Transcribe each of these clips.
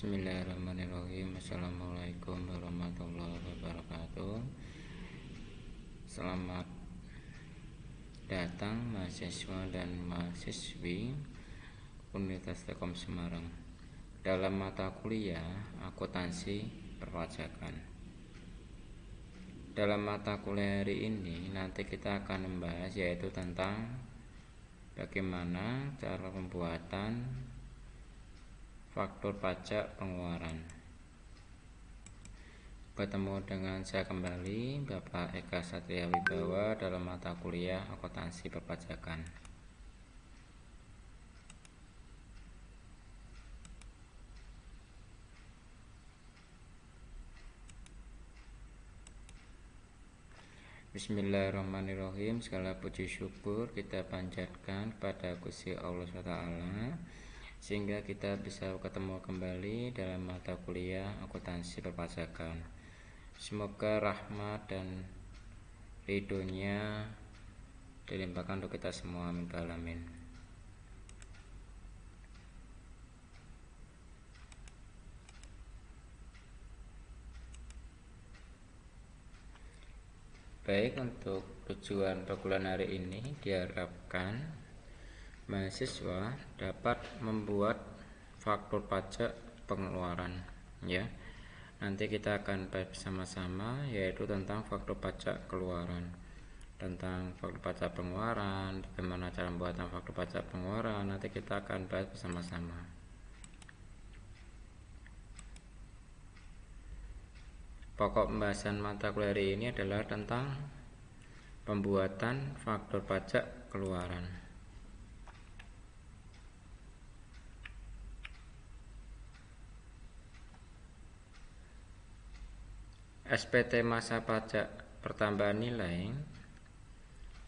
Bismillahirrahmanirrahim. Assalamualaikum warahmatullahi wabarakatuh. Selamat datang mahasiswa dan mahasiswi Universitas Telkom Semarang dalam mata kuliah akuntansi perpajakan. Dalam mata kuliah hari ini nanti kita akan membahas yaitu tentang bagaimana cara pembuatan faktur pajak pengeluaran. Bertemu dengan saya kembali, Bapak Eka Satria Wibawa, dalam mata kuliah akuntansi perpajakan. Bismillahirrahmanirrahim. Segala puji syukur kita panjatkan kepada Gusti Allah SWT, sehingga kita bisa ketemu kembali dalam mata kuliah akuntansi perpajakan. Semoga rahmat dan ridhonya dilimpahkan untuk kita semua, amin alamin. Baik, untuk tujuan perkuliahan hari ini diharapkan mahasiswa dapat membuat faktur pajak pengeluaran, ya. Nanti kita akan bahas bersama-sama yaitu tentang faktur pajak keluaran, tentang faktur pajak pengeluaran, bagaimana cara pembuatan faktur pajak pengeluaran. Nanti kita akan bahas bersama-sama. Pokok pembahasan mata kuliah hari ini adalah tentang pembuatan faktur pajak keluaran. SPT masa pajak pertambahan nilai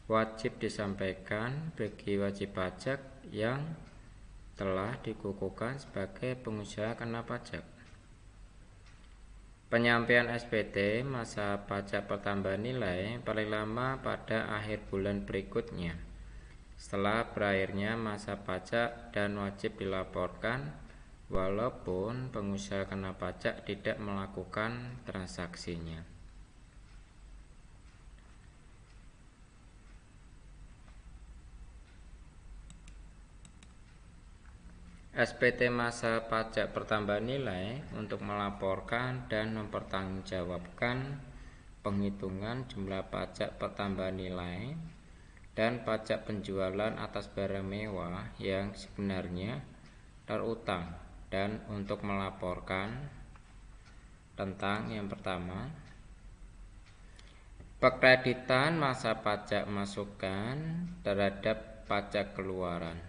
wajib disampaikan bagi wajib pajak yang telah dikukuhkan sebagai pengusaha kena pajak. Penyampaian SPT masa pajak pertambahan nilai paling lama pada akhir bulan berikutnya setelah berakhirnya masa pajak dan wajib dilaporkan walaupun pengusaha kena pajak tidak melakukan transaksinya. SPT masa pajak pertambahan nilai untuk melaporkan dan mempertanggungjawabkan penghitungan jumlah pajak pertambahan nilai dan pajak penjualan atas barang mewah yang sebenarnya terutang, dan untuk melaporkan tentang yang pertama, pekreditan masa pajak masukan terhadap pajak keluaran.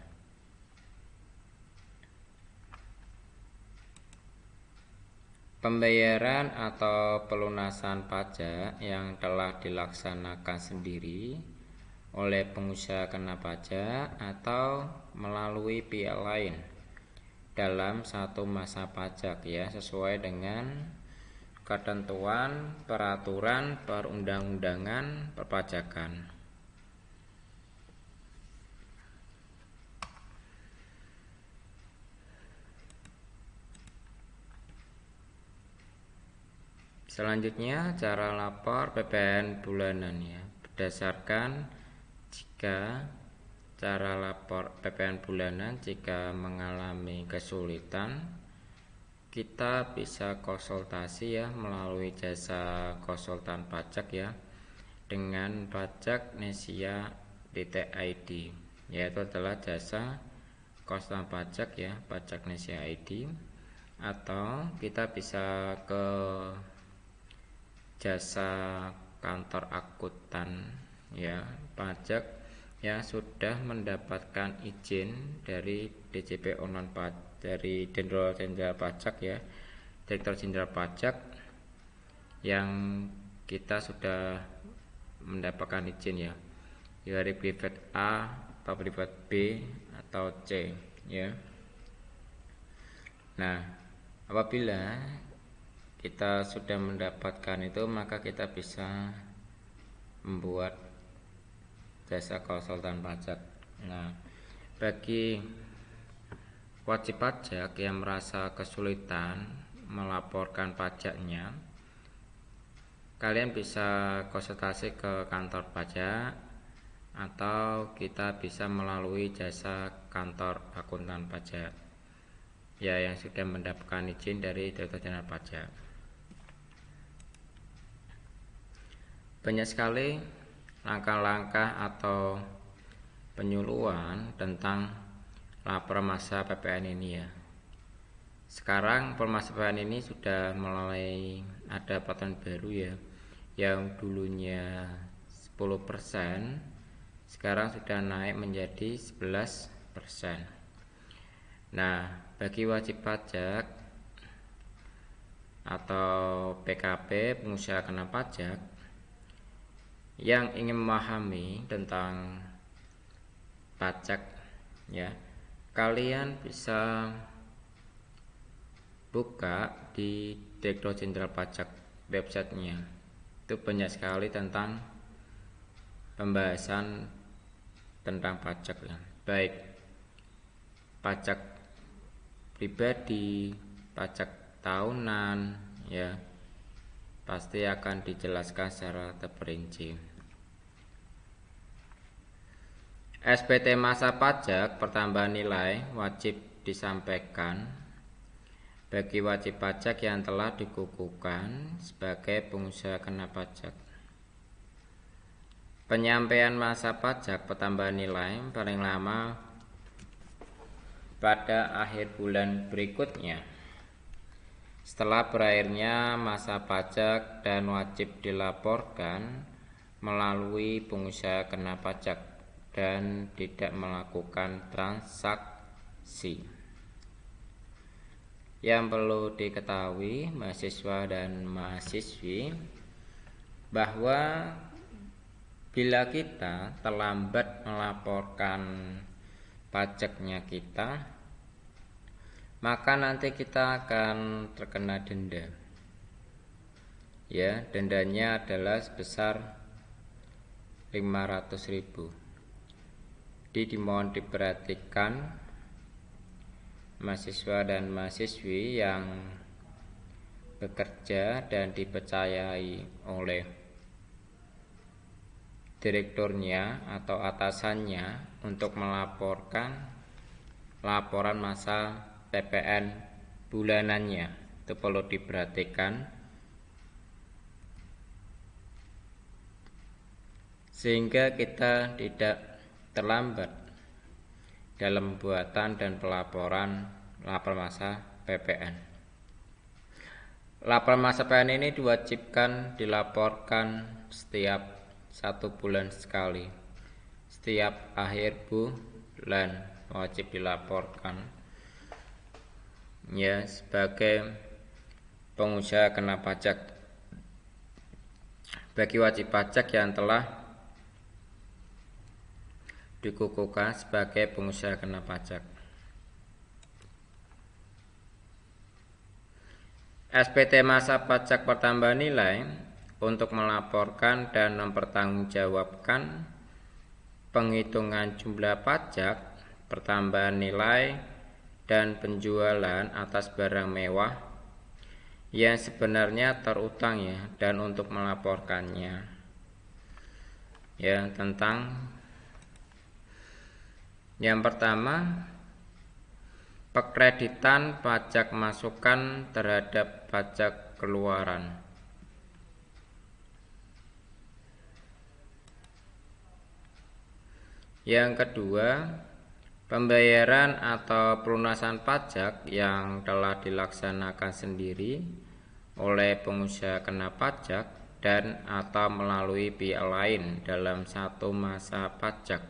Pembayaran atau pelunasan pajak yang telah dilaksanakan sendiri oleh pengusaha kena pajak atau melalui pihak lain dalam satu masa pajak, ya, sesuai dengan ketentuan peraturan perundang-undangan perpajakan. Selanjutnya cara lapor PPN bulanan, ya. Berdasarkan cara lapor PPN bulanan, jika mengalami kesulitan kita bisa konsultasi, ya, melalui jasa konsultan pajak, ya, dengan pajaknesia.id, yaitu adalah jasa konsultan pajak, ya, pajaknesia ID, atau kita bisa ke jasa kantor akuntan, ya, pajak yang sudah mendapatkan izin dari DJP online pajak, dari Direktur Jenderal Pajak, ya, Direktur Jenderal Pajak, yang kita sudah mendapatkan izin, ya, dari privat A atau privat B atau C, ya. Nah, apabila kita sudah mendapatkan itu, maka kita bisa membuat jasa konsultan pajak. Nah, bagi wajib pajak yang merasa kesulitan melaporkan pajaknya, kalian bisa konsultasi ke kantor pajak atau kita bisa melalui jasa kantor akuntan pajak ya yang sudah mendapatkan izin dari Direktorat Jenderal Pajak. Banyak sekali langkah-langkah atau penyuluhan tentang laporan masa PPN ini ya. Sekarang masa PPN ini sudah mulai ada peraturan baru ya, yang dulunya 10% sekarang sudah naik menjadi 11%. Nah, bagi wajib pajak atau PKP pengusaha kena pajak yang ingin memahami tentang pajak ya, kalian bisa buka di Direktorat Jenderal Pajak websitenya. Itu banyak sekali tentang pembahasan tentang pajak ya, baik pajak pribadi, pajak tahunan ya, pasti akan dijelaskan secara terperinci. SPT masa pajak pertambahan nilai wajib disampaikan bagi wajib pajak yang telah dikukuhkan sebagai pengusaha kena pajak. Penyampaian masa pajak pertambahan nilai paling lama pada akhir bulan berikutnya setelah berakhirnya masa pajak dan wajib dilaporkan melalui pengusaha kena pajak dan tidak melakukan transaksi. Yang perlu diketahui mahasiswa dan mahasiswi bahwa bila kita terlambat melaporkan pajaknya kita, maka nanti kita akan terkena denda. Ya, dendanya adalah sebesar 500.000. Jadi dimohon diperhatikan mahasiswa dan mahasiswi yang bekerja dan dipercayai oleh direkturnya atau atasannya untuk melaporkan laporan masa PPN bulanannya. Itu perlu diperhatikan sehingga kita tidak terlambat dalam pembuatan dan pelaporan laporan masa PPN. Laporan masa PPN ini diwajibkan dilaporkan setiap 1 bulan sekali. Setiap akhir bulan wajib dilaporkan ya sebagai pengusaha kena pajak bagi wajib pajak yang telah dikukuhkan sebagai pengusaha kena pajak. SPT masa pajak pertambahan nilai untuk melaporkan dan mempertanggungjawabkan penghitungan jumlah pajak pertambahan nilai dan penjualan atas barang mewah yang sebenarnya terutang ya, dan untuk melaporkannya ya tentang yang pertama, pekreditan pajak masukan terhadap pajak keluaran. Yang kedua, pembayaran atau pelunasan pajak yang telah dilaksanakan sendiri oleh pengusaha kena pajak dan atau melalui pihak lain dalam satu masa pajak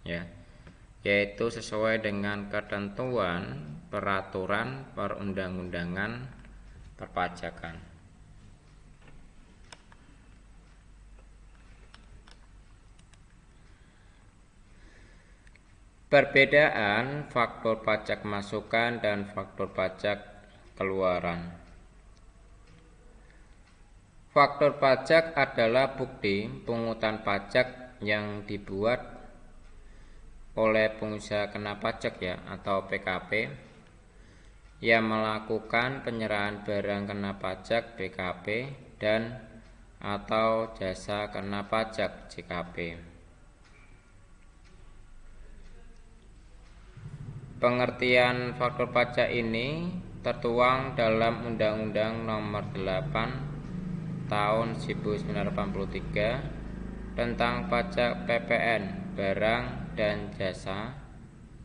ya, yaitu sesuai dengan ketentuan peraturan perundang-undangan perpajakan. Perbedaan faktur pajak masukan dan faktur pajak keluaran. Faktur pajak adalah bukti pungutan pajak yang dibuat oleh pengusaha kena pajak ya atau PKP yang melakukan penyerahan barang kena pajak BKP dan atau jasa kena pajak JKP. Pengertian faktur pajak ini tertuang dalam Undang-Undang Nomor 8 Tahun 1983 tentang pajak PPN barang dan jasa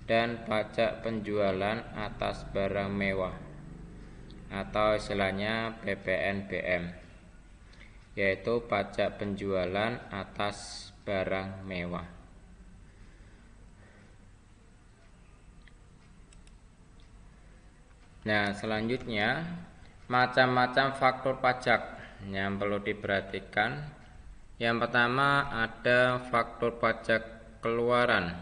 dan pajak penjualan atas barang mewah atau istilahnya PPNBM, yaitu pajak penjualan atas barang mewah. Nah, selanjutnya macam-macam faktur pajak yang perlu diperhatikan. Yang pertama ada faktur pajak keluaran,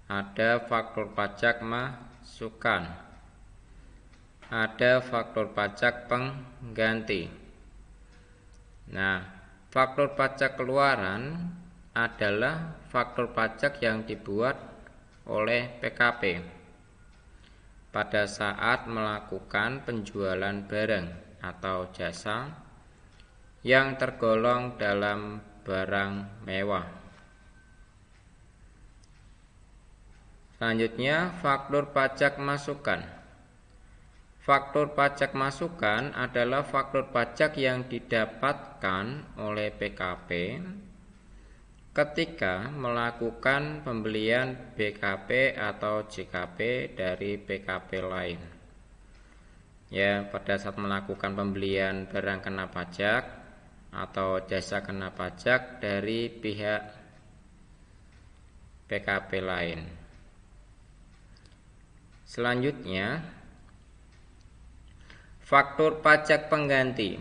ada faktur pajak masukan, ada faktur pajak pengganti. Nah, faktur pajak keluaran adalah faktur pajak yang dibuat oleh PKP pada saat melakukan penjualan barang atau jasa yang tergolong dalam barang mewah. Selanjutnya, faktur pajak masukan. Faktur pajak masukan adalah faktur pajak yang didapatkan oleh PKP ketika melakukan pembelian BKP atau JKP dari PKP lain. Ya, pada saat melakukan pembelian barang kena pajak atau jasa kena pajak dari pihak PKP lain. Selanjutnya, faktur pajak pengganti.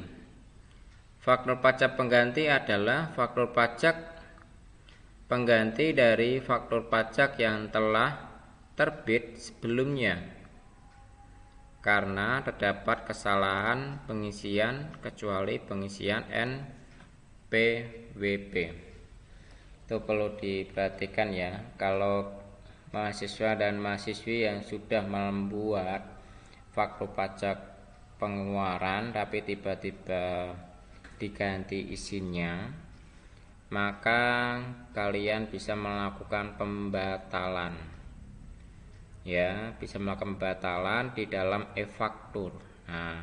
Faktur pajak pengganti adalah faktur pajak pengganti dari faktur pajak yang telah terbit sebelumnya karena terdapat kesalahan pengisian kecuali pengisian NPWP. Itu perlu diperhatikan ya, kalau mahasiswa dan mahasiswi yang sudah membuat faktur pajak pengeluaran tapi tiba-tiba diganti isinya, maka kalian bisa melakukan pembatalan. Ya, bisa melakukan pembatalan di dalam e-faktur. Nah,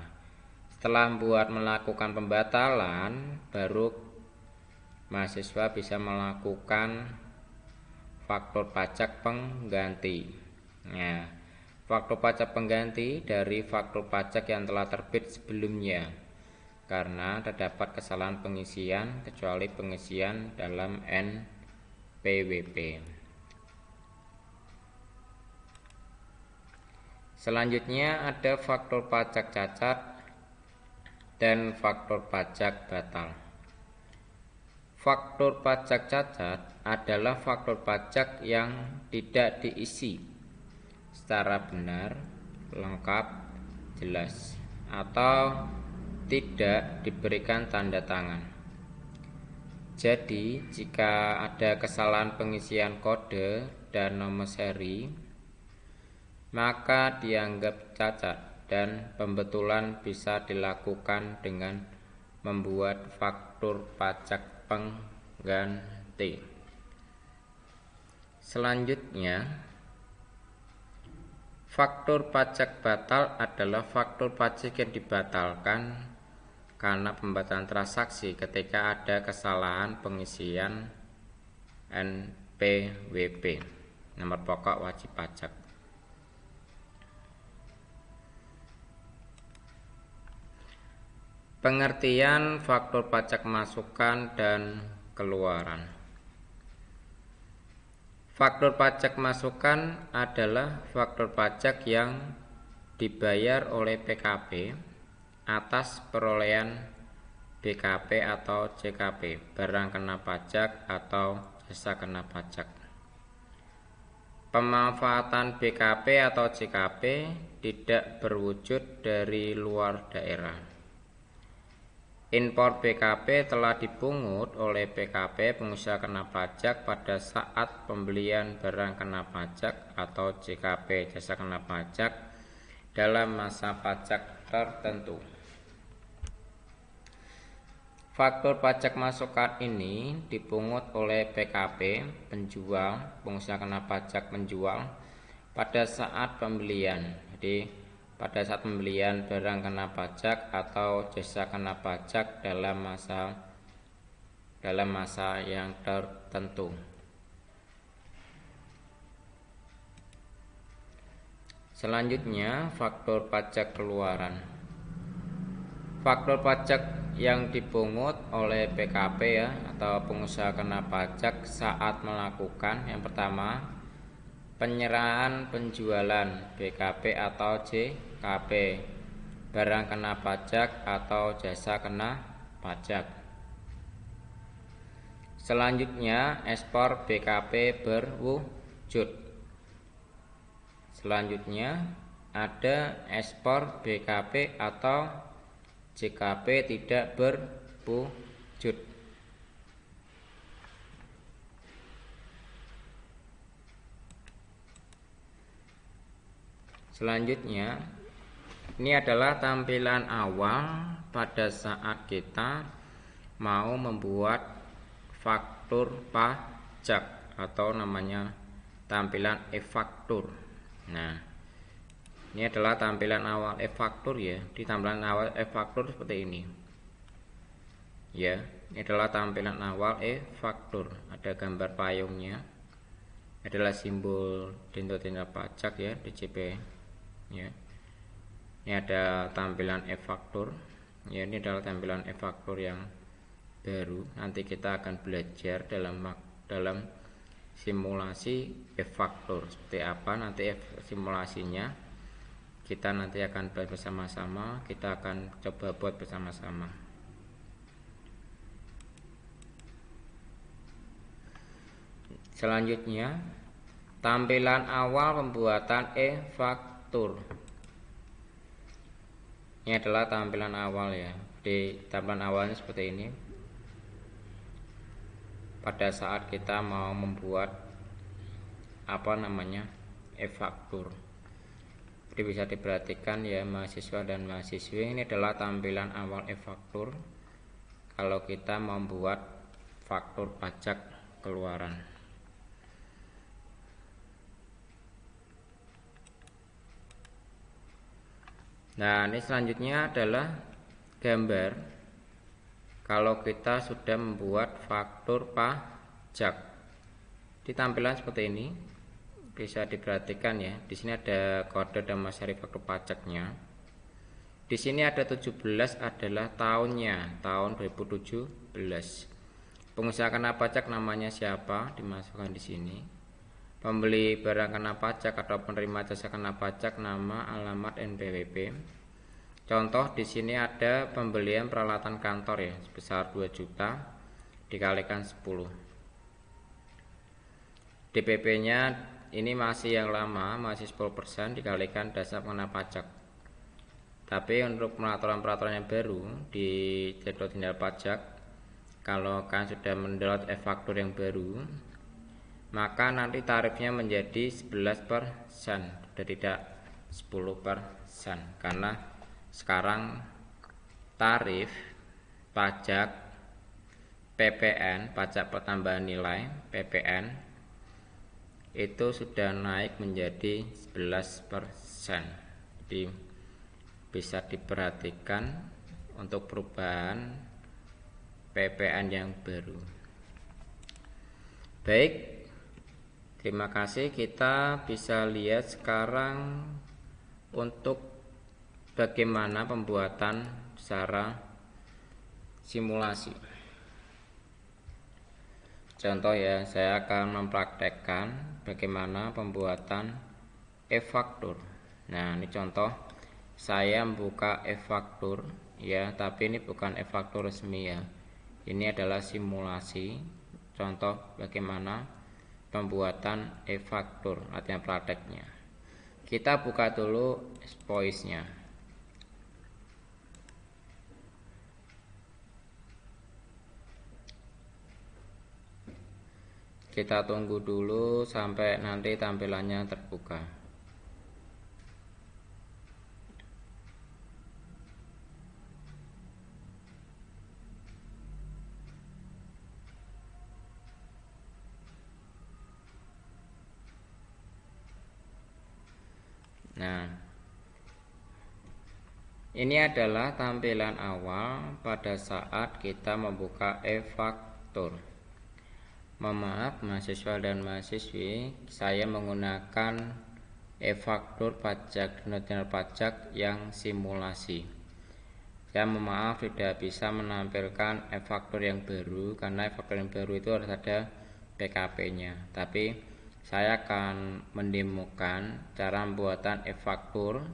setelah melakukan pembatalan, baru mahasiswa bisa melakukan faktur pajak pengganti. Nah, faktur pajak pengganti dari faktur pajak yang telah terbit sebelumnya karena terdapat kesalahan pengisian kecuali pengisian dalam NPWP. Selanjutnya ada faktur pajak cacat dan faktur pajak batal. Faktur pajak cacat adalah faktur pajak yang tidak diisi secara benar, lengkap, jelas, atau tidak diberikan tanda tangan. Jadi, jika ada kesalahan pengisian kode dan nomor seri, maka dianggap cacat dan pembetulan bisa dilakukan dengan membuat faktur pajak pengganti. Selanjutnya, faktur pajak batal adalah faktur pajak yang dibatalkan karena pembatalan transaksi ketika ada kesalahan pengisian NPWP, nomor pokok wajib pajak. Pengertian faktur pajak masukan dan keluaran. Faktur pajak masukan adalah faktur pajak yang dibayar oleh PKP atas perolehan BKP atau JKP, barang kena pajak atau jasa kena pajak. Pemanfaatan BKP atau JKP tidak berwujud dari luar daerah. Impor PKP telah dipungut oleh PKP pengusaha kena pajak pada saat pembelian barang kena pajak atau JKP jasa kena pajak dalam masa pajak tertentu. Faktur pajak masukan ini dipungut oleh PKP penjual pengusaha kena pajak menjual pada saat pembelian. Jadi pada saat pembelian barang kena pajak atau jasa kena pajak dalam masa yang tertentu. Selanjutnya, faktur pajak keluaran. Faktur pajak yang dipungut oleh PKP ya atau pengusaha kena pajak saat melakukan yang pertama penyerahan penjualan BKP atau JKP, barang kena pajak atau jasa kena pajak. Selanjutnya ekspor BKP berwujud. Selanjutnya ada ekspor BKP atau JKP tidak berwujud. Selanjutnya, ini adalah tampilan awal pada saat kita mau membuat faktur pajak atau namanya tampilan e-faktur. Nah, ini adalah tampilan awal e-faktur ya. Di tampilan awal e-faktur seperti ini. Ya, ini adalah tampilan awal e-faktur. Ada gambar payungnya. Adalah simbol Ditjen Pajak ya, DJP. Ya, ini ada tampilan e-faktur. Ya, ini adalah tampilan e-faktur yang baru. Nanti kita akan belajar dalam simulasi e-faktur seperti apa nanti simulasinya. Kita nanti akan bahas bersama-sama. Kita akan coba buat bersama-sama. Selanjutnya, tampilan awal pembuatan e-faktur. Ini adalah tampilan awal ya. Di tampilan awalnya seperti ini. Pada saat kita mau membuat e-faktur. Jadi bisa diperhatikan ya mahasiswa dan mahasiswi, ini adalah tampilan awal e-faktur kalau kita membuat faktur pajak keluaran. Nah, ini selanjutnya adalah gambar kalau kita sudah membuat faktur pajak. Di tampilan seperti ini bisa diperhatikan ya. Di sini ada kode dan masyari faktur pajaknya. Di sini ada 17 adalah tahunnya, tahun 2017. Pengusaha kena pajak namanya siapa dimasukkan di sini. Pembeli barang kena pajak atau penerima jasa kena pajak nama, alamat, NPWP. Contoh di sini ada pembelian peralatan kantor ya sebesar 2 juta dikalikan 10. DPP-nya ini masih yang lama, masih 10% dikalikan dasar kena pajak. Tapi untuk peraturan-peraturan yang baru di Ditjen Pajak, kalau kan sudah mendownload e-faktur yang baru, maka nanti tarifnya menjadi 11%, sudah tidak 10%, karena sekarang tarif pajak PPN, pajak pertambahan nilai PPN, itu sudah naik menjadi 11%. Jadi bisa diperhatikan untuk perubahan PPN yang baru. Baik, terima kasih. Kita bisa lihat sekarang untuk bagaimana pembuatan secara simulasi. Contoh ya, saya akan mempraktekkan bagaimana pembuatan e-faktur. Nah, ini contoh saya membuka e-faktur ya, tapi ini bukan e-faktur resmi ya. Ini adalah simulasi contoh bagaimana pembuatan e-faktur, latihan prakteknya. Kita buka dulu Spoice-nya. kita tunggu dulu sampai nanti tampilannya terbuka. Nah, ini adalah tampilan awal pada saat kita membuka e-faktur. Mohon maaf mahasiswa dan mahasiswi, saya menggunakan e-faktur pajak Ditjen Pajak yang simulasi. Saya mohon maaf tidak bisa menampilkan e-faktur yang baru karena e-faktur yang baru itu harus ada PKP-nya. Tapi saya akan mendemokan cara pembuatan e-faktur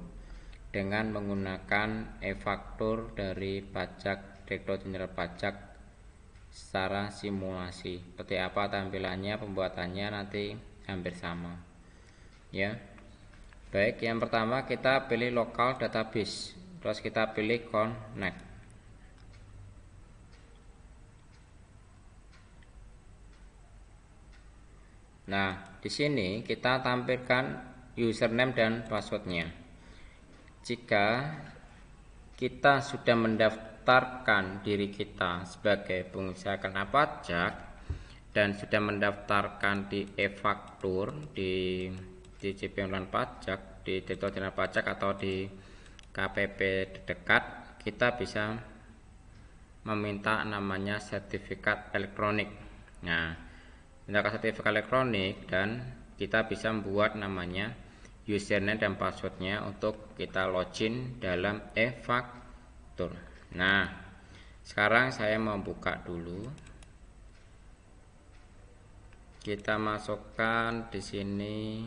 dengan menggunakan e-faktur dari Direktorat Jenderal Pajak secara simulasi. Seperti apa tampilannya, pembuatannya nanti hampir sama. Ya. Baik, yang pertama kita pilih local database. Terus kita pilih connect. Nah, di sini kita tampilkan username dan passwordnya. Jika kita sudah mendaftarkan diri kita sebagai pengusaha kena pajak dan sudah mendaftarkan di e-faktur di DJP Online Pajak, di Direktorat Jenderal Pajak atau di KPP terdekat, kita bisa meminta namanya sertifikat elektronik. Nah, menggunakan sertifikat elektronik dan kita bisa membuat namanya username dan passwordnya untuk kita login dalam e-faktur. Nah, sekarang saya mau buka dulu. Kita masukkan di sini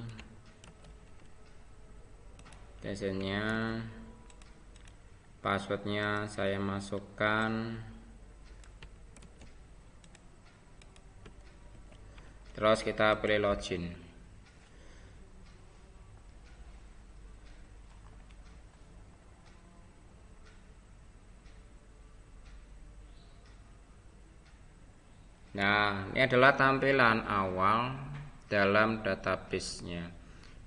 biasanya passwordnya saya masukkan. Terus kita pilih login. Nah, ini adalah tampilan awal dalam database-nya.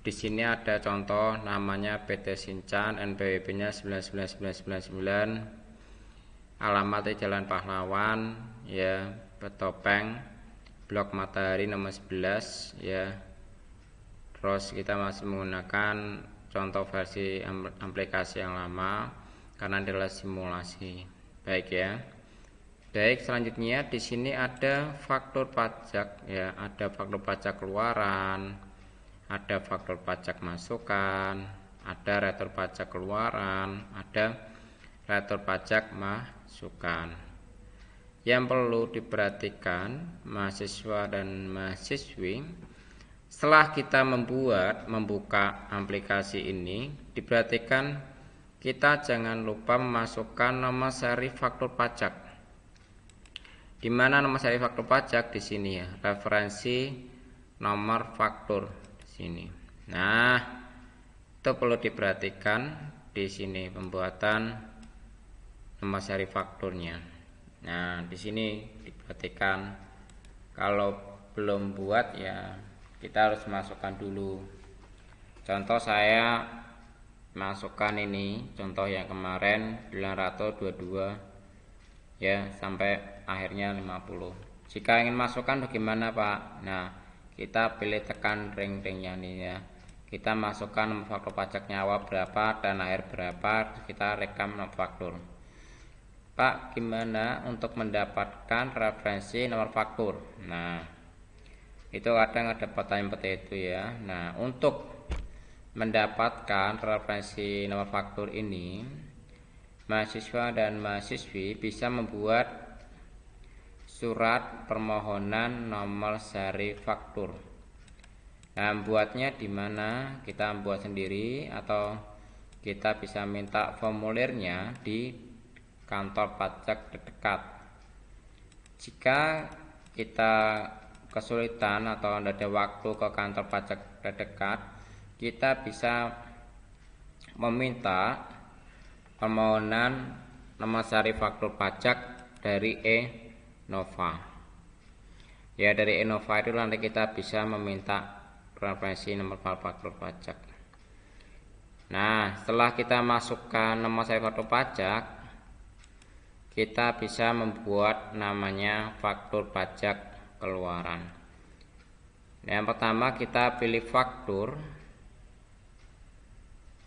Di sini ada contoh namanya PT Sinchan, NPWP-nya 99999, alamatnya Jalan Pahlawan, ya, Betopeng, Blok Matahari nomor 11, ya. Terus kita masih menggunakan contoh versi aplikasi yang lama karena adalah simulasi. Baik ya. Baik, selanjutnya di sini ada faktur pajak, ya, ada faktur pajak keluaran, ada faktur pajak masukan, ada retur pajak keluaran, ada retur pajak masukan. Yang perlu diperhatikan mahasiswa dan mahasiswi, setelah kita membuka aplikasi ini, diperhatikan kita jangan lupa memasukkan nomor seri faktur pajak. Di mana nomor seri faktur pajak di sini ya, referensi nomor faktur di sini. Nah, itu perlu diperhatikan di sini pembuatan nomor seri fakturnya. Nah, di sini diperhatikan kalau belum buat ya kita harus masukkan dulu. Contoh saya masukkan ini, contoh yang kemarin 922 ya sampai akhirnya 50. Jika ingin masukkan bagaimana Pak? Nah, kita pilih tekan ring-ringnya nih ya. Kita masukkan nomor faktur pajaknya awal berapa dan akhir berapa, kita rekam nomor faktur. Pak, gimana untuk mendapatkan referensi nomor faktur? Nah, itu kadang ada pertanyaan seperti itu ya. Nah, untuk mendapatkan referensi nomor faktur ini, mahasiswa dan mahasiswi bisa membuat surat permohonan nomor seri faktur. Nah, buatnya di mana? Kita buat sendiri atau kita bisa minta formulirnya di kantor pajak terdekat. Jika kita kesulitan atau tidak ada waktu ke kantor pajak terdekat, kita bisa meminta permohonan nomor seri faktur pajak dari e-Nova. Ya, dari Innova itu nanti kita bisa meminta referensi nomor file faktur pajak. Nah, setelah kita masukkan nomor file faktur pajak, kita bisa membuat namanya faktur pajak keluaran. Nah, yang pertama kita pilih faktur,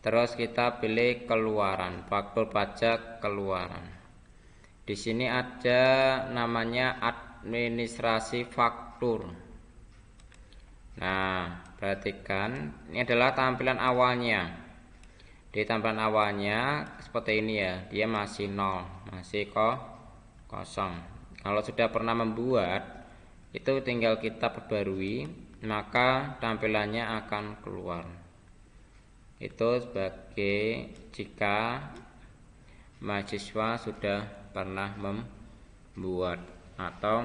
terus kita pilih keluaran, faktur pajak keluaran. Di sini ada namanya administrasi faktur. Nah, perhatikan, ini adalah tampilan awalnya. Di tampilan awalnya seperti ini ya, dia masih 0, masih kosong. Kalau sudah pernah membuat, itu tinggal kita perbarui, maka tampilannya akan keluar. Itu sebagai jika mahasiswa sudah pernah membuat, atau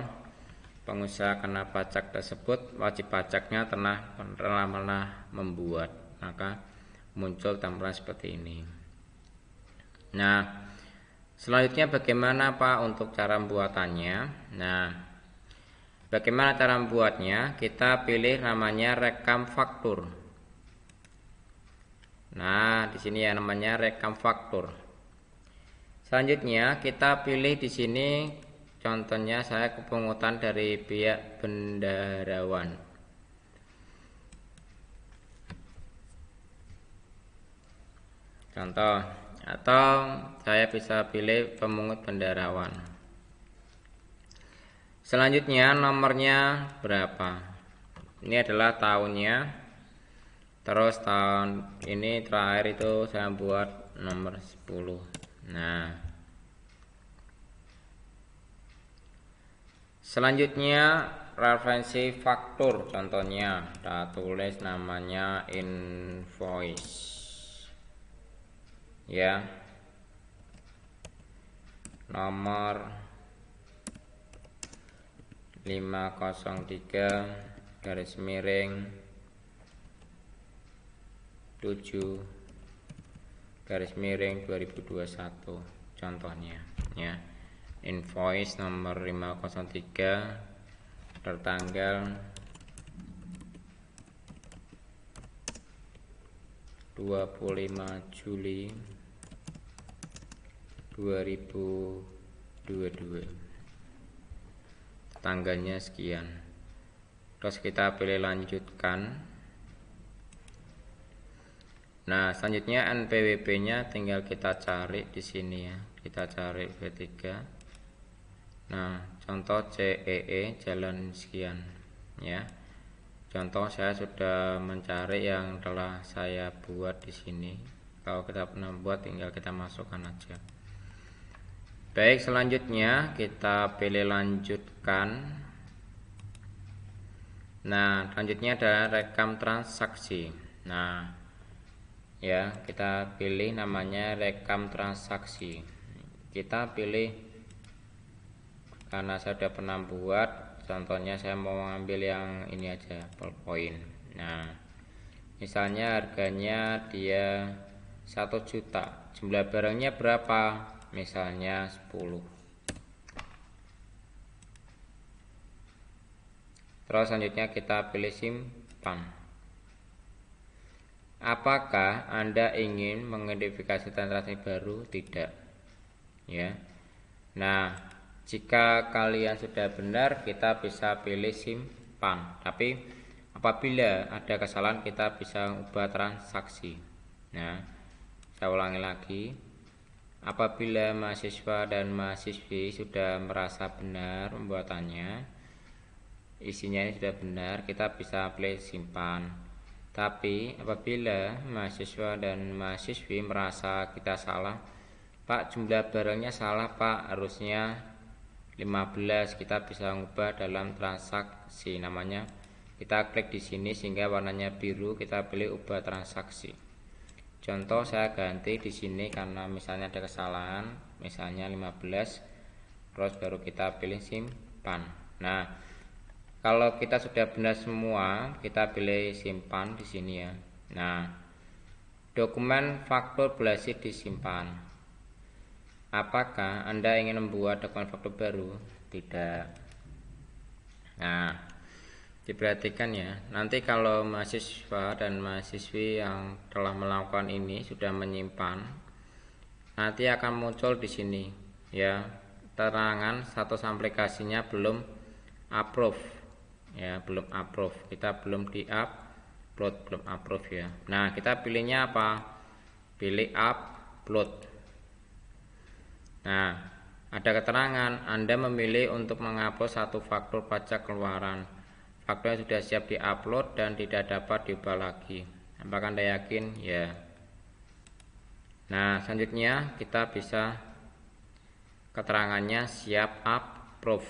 pengusaha kena pajak tersebut wajib pajaknya pernah membuat, maka muncul tampilan seperti ini. Nah, selanjutnya bagaimana Pak untuk cara pembuatannya? Nah, bagaimana cara membuatnya? Kita pilih namanya rekam faktur. Nah, di sini ya namanya rekam faktur. Selanjutnya kita pilih di sini, contohnya saya kepungutan dari pihak bendaharawan. Contoh, atau saya bisa pilih pemungut bendaharawan. Selanjutnya nomornya berapa? Ini adalah tahunnya. Terus tahun ini terakhir itu saya buat nomor 10. Nah, selanjutnya referensi faktur, contohnya kita tulis namanya invoice ya, nomor 503 garis miring 7 garis miring 2021, contohnya ya, invoice nomor 503 tertanggal 25 Juli 2022, tanggalnya sekian. Terus kita pilih lanjutkan. Nah, selanjutnya NPWP-nya tinggal kita cari di sini ya. Kita cari V3. Nah, contoh CEE jalan sekian ya. Contoh saya sudah mencari yang telah saya buat di sini. Kalau kita pernah buat tinggal kita masukkan aja. Baik, selanjutnya kita pilih lanjutkan. Nah, selanjutnya adalah rekam transaksi. Nah, ya, kita pilih namanya rekam transaksi. Kita pilih, karena saya sudah pernah buat, contohnya saya mau ambil yang ini aja, ballpoint. Nah, misalnya harganya dia 1 juta, jumlah barangnya berapa? Misalnya 10. Terus selanjutnya kita pilih simpan. Apakah Anda ingin mengidentifikasi transaksi baru? Tidak ya. Nah, jika kalian sudah benar, kita bisa pilih simpan. Tapi apabila ada kesalahan, kita bisa ubah transaksi. Nah, saya ulangi lagi. Apabila mahasiswa dan mahasiswi sudah merasa benar pembuatannya, isinya ini sudah benar, kita bisa pilih simpan. Tapi apabila mahasiswa dan mahasiswi merasa kita salah, Pak, jumlah barangnya salah Pak, harusnya 15, kita bisa mengubah dalam transaksi. Namanya kita klik di sini sehingga warnanya biru, kita pilih ubah transaksi. Contoh saya ganti di sini karena misalnya ada kesalahan, misalnya 15, terus baru kita pilih simpan. Nah, kalau kita sudah benar semua, kita pilih simpan di sini ya. Nah, dokumen faktur berhasil disimpan. Apakah Anda ingin membuat dokumen faktur baru? Tidak. Nah, diperhatikan ya, nanti kalau mahasiswa dan mahasiswi yang telah melakukan ini sudah menyimpan, nanti akan muncul di sini ya, keterangan status aplikasinya belum approve ya, belum approve, kita belum di upload, belum approve ya. Nah, kita pilihnya apa? Pilih upload. Nah, ada keterangan Anda memilih untuk mengupload satu faktur pajak keluaran. Faktur yang sudah siap diupload dan tidak dapat diubah lagi. Apakah Anda yakin? Ya. Nah, selanjutnya kita bisa keterangannya siap approve.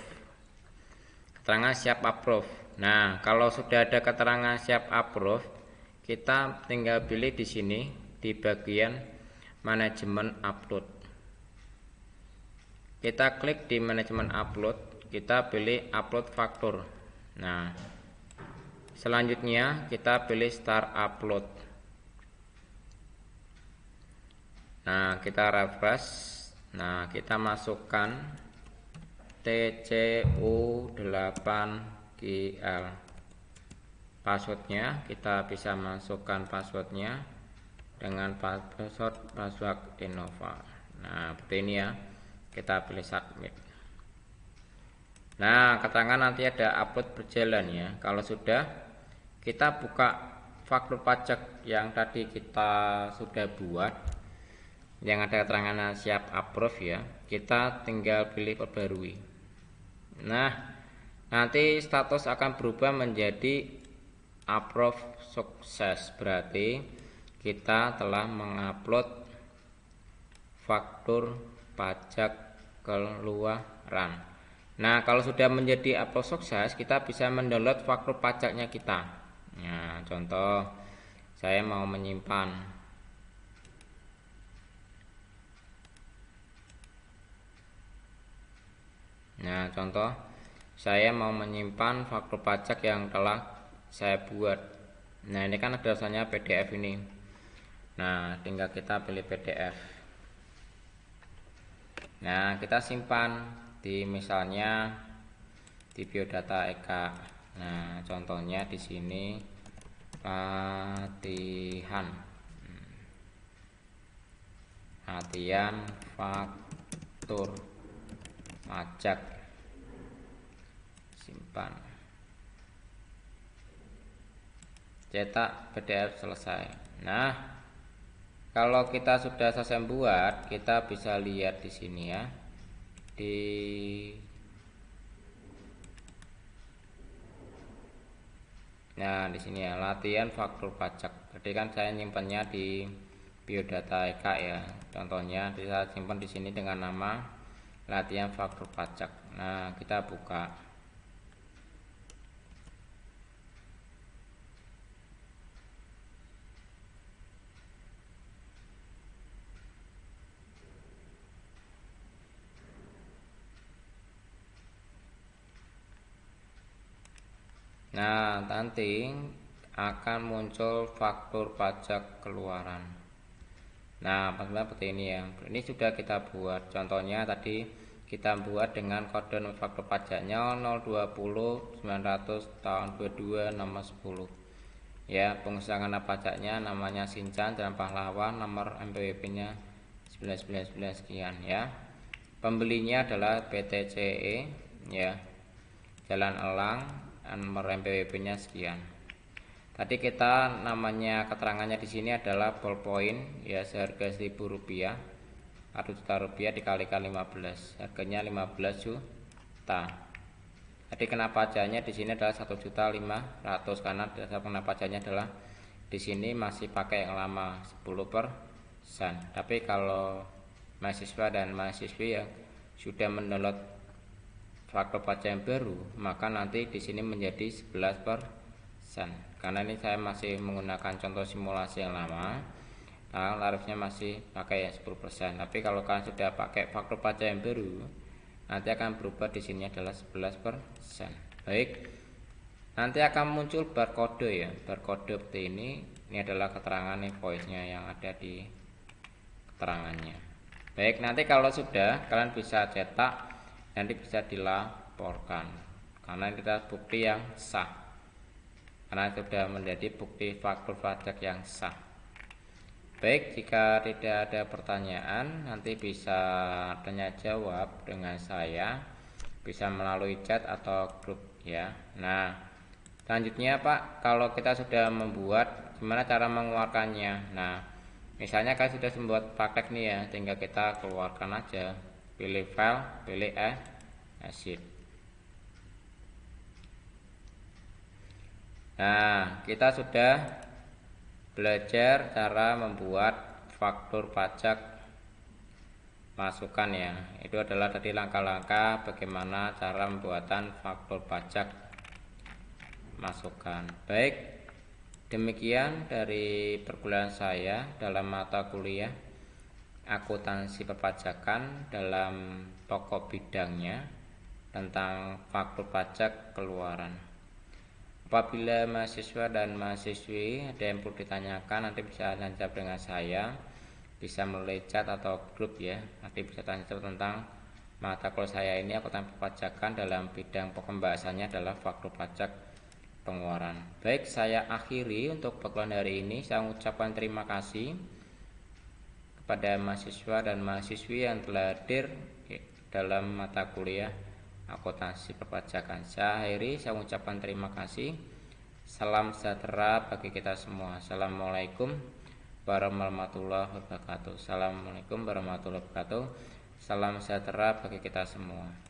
Keterangan siap approve. Nah, kalau sudah ada keterangan siap approve, kita tinggal pilih di sini di bagian manajemen upload. Kita klik di manajemen upload, kita pilih upload faktur. Nah, selanjutnya kita pilih start upload. Nah, kita refresh. Nah, kita masukkan TCU8GL. Passwordnya kita bisa masukkan passwordnya dengan password Innova. Nah, seperti ini ya. Kita pilih submit. Nah, keterangan nanti ada upload berjalan ya. Kalau sudah, kita buka faktur pajak yang tadi kita sudah buat, yang ada keterangan siap approve ya. Kita tinggal pilih perbarui. Nah, nanti status akan berubah menjadi approve sukses, berarti kita telah mengupload faktur pajak keluaran. Nah, kalau sudah menjadi upload sukses, kita bisa mendownload faktur pajaknya kita. Nah, contoh saya mau menyimpan. Nah, contoh saya mau menyimpan faktur pajak yang telah saya buat. Nah, ini kan ada rasanya PDF ini. Nah, tinggal kita pilih PDF. Nah, kita simpan di misalnya di biodata Eka. Nah, contohnya di sini latihan faktur pajak, simpan, cetak PDF selesai. Nah, kalau kita sudah selesai buat, kita bisa lihat di sini ya. Nah, di sini ya, latihan faktur pajak. Jadi kan saya nyimpannya di biodata Eka ya. Contohnya saya simpan di sini dengan nama latihan faktur pajak. Nah, kita buka. Nah, nanti akan muncul faktur pajak keluaran. Nah, seperti ini ya. Ini sudah kita buat. Contohnya tadi kita buat dengan kode faktur pajaknya 020 900 tahun 22 nomor 10. Ya, pengusaha pajaknya namanya Sincan dan Pahlawan, nomor MPWP-nya 1999 sekian ya. Pembelinya adalah PTCE ya. Jalan Elang, nomor MPWP-nya sekian. Tadi kita namanya keterangannya di sini adalah ballpoint ya, seharga Rp1.000, 1 juta rupiah dikalikan 15, harganya 15 juta. Jadi kena pajaknya di sini adalah 1.500.000 karena dasar kena pajaknya adalah di sini masih pakai yang lama 10%. Tapi kalau mahasiswa dan mahasiswi yang sudah mendownload faktur pajak yang baru, maka nanti di sini menjadi 11%. Karena ini saya masih menggunakan contoh simulasi yang lama, nah, tarifnya masih pakai 10%. Tapi kalau kalian sudah pakai faktur pajak yang baru, nanti akan berubah di sini adalah 11%. Baik. Nanti akan muncul barcode ya, barcode seperti ini. Ini adalah keterangan invoice-nya yang ada di keterangannya. Baik, nanti kalau sudah kalian bisa cetak, nanti bisa dilaporkan karena kita bukti yang sah, karena sudah menjadi bukti faktur pajak yang sah. Baik, jika tidak ada pertanyaan, nanti bisa tanya jawab dengan saya, bisa melalui chat atau grup ya. Nah, selanjutnya Pak, kalau kita sudah membuat, gimana cara mengeluarkannya? Nah, misalnya kan sudah membuat praktek nih ya, tinggal kita keluarkan aja, pilih file, pilih exit. Nah, kita sudah belajar cara membuat faktur pajak masukan ya. Itu adalah tadi langkah-langkah bagaimana cara pembuatan faktur pajak masukan. Baik, demikian dari perkuliahan saya dalam mata kuliah akuntansi perpajakan dalam pokok bidangnya tentang faktur pajak keluaran. Apabila mahasiswa dan mahasiswi ada yang perlu ditanyakan, nanti bisa tanya dengan saya, bisa melalui chat atau grup ya. Nanti bisa tanya tentang mata kuliah saya ini akuntansi perpajakan dalam bidang pembahasannya adalah faktur pajak pengeluaran. Baik, saya akhiri untuk perkuliahan hari ini. Saya mengucapkan terima kasih kepada mahasiswa dan mahasiswi yang telah hadir dalam mata kuliah akuntansi perpajakan. Saya akhiri, saya mengucapkan terima kasih. Salam sejahtera bagi kita semua. Assalamualaikum warahmatullahi wabarakatuh. Assalamualaikum warahmatullahi wabarakatuh. Salam sejahtera bagi kita semua.